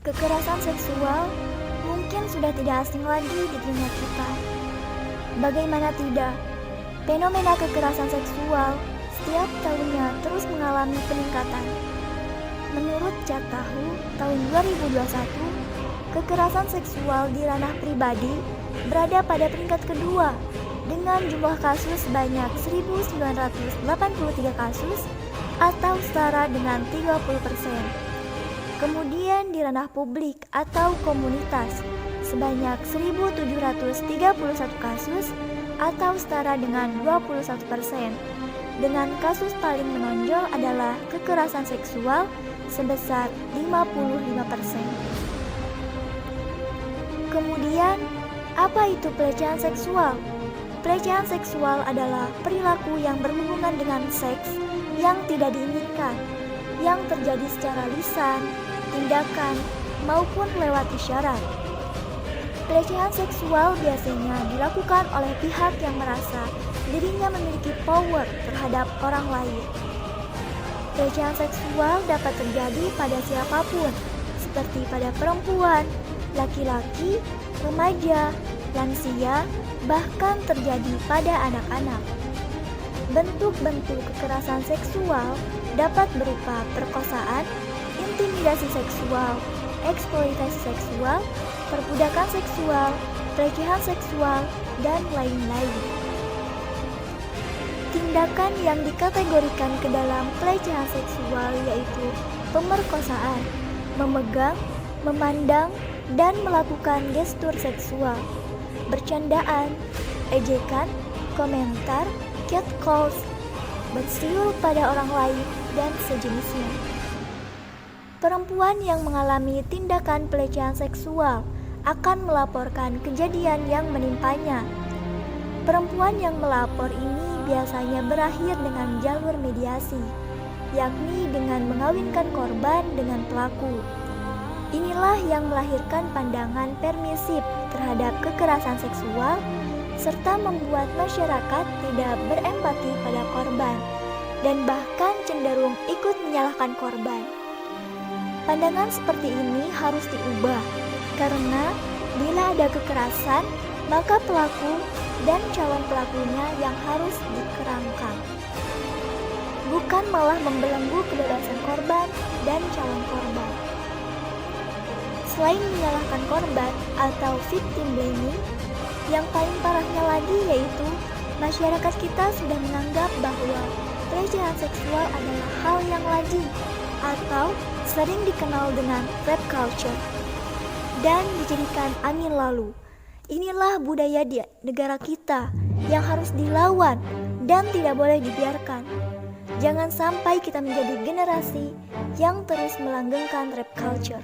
Kekerasan seksual mungkin sudah tidak asing lagi di dunia kita. Bagaimana tidak, fenomena kekerasan seksual setiap tahunnya terus mengalami peningkatan. Menurut Catahu tahun 2021, kekerasan seksual di ranah pribadi berada pada peringkat kedua dengan jumlah kasus sebanyak 1.983 kasus atau setara dengan 30%. Kemudian di ranah publik atau komunitas sebanyak 1.731 kasus atau setara dengan 21%. Dengan kasus paling menonjol adalah kekerasan seksual sebesar 55%. Kemudian, apa itu pelecehan seksual? Pelecehan seksual adalah perilaku yang berhubungan dengan seks yang tidak diinginkan, yang terjadi secara lisan, tindakan, maupun lewat isyarat. Pelecehan seksual biasanya dilakukan oleh pihak yang merasa dirinya memiliki power terhadap orang lain. Pelecehan seksual dapat terjadi pada siapapun, seperti pada perempuan, laki-laki, remaja, lansia, bahkan terjadi pada anak-anak. Bentuk-bentuk kekerasan seksual dapat berupa perkosaan, intimidasi seksual, eksploitasi seksual, perbudakan seksual, pelecehan seksual, dan lain-lain. Tindakan yang dikategorikan ke dalam pelecehan seksual yaitu pemerkosaan, memegang, memandang, dan melakukan gestur seksual, bercandaan, ejekan, komentar, catcalls, bersiul pada orang lain, dan sejenisnya. Perempuan yang mengalami tindakan pelecehan seksual akan melaporkan kejadian yang menimpanya. Perempuan yang melapor ini biasanya berakhir dengan jalur mediasi, yakni dengan mengawinkan korban dengan pelaku. Inilah yang melahirkan pandangan permisif terhadap kekerasan seksual serta membuat masyarakat tidak berempati pada korban dan bahkan cenderung ikut menyalahkan korban. Pandangan seperti ini harus diubah, karena bila ada kekerasan, maka pelaku dan calon pelakunya yang harus dikerangkang, bukan malah membelenggu kebebasan korban dan calon korban. Selain menyalahkan korban atau victim blaming, yang paling parahnya lagi yaitu masyarakat kita sudah menganggap bahwa pelecehan seksual adalah hal yang lazim atau sering dikenal dengan rape culture dan dijadikan angin lalu. Inilah budaya di negara kita yang harus dilawan dan tidak boleh dibiarkan. Jangan sampai kita menjadi generasi yang terus melanggengkan rape culture.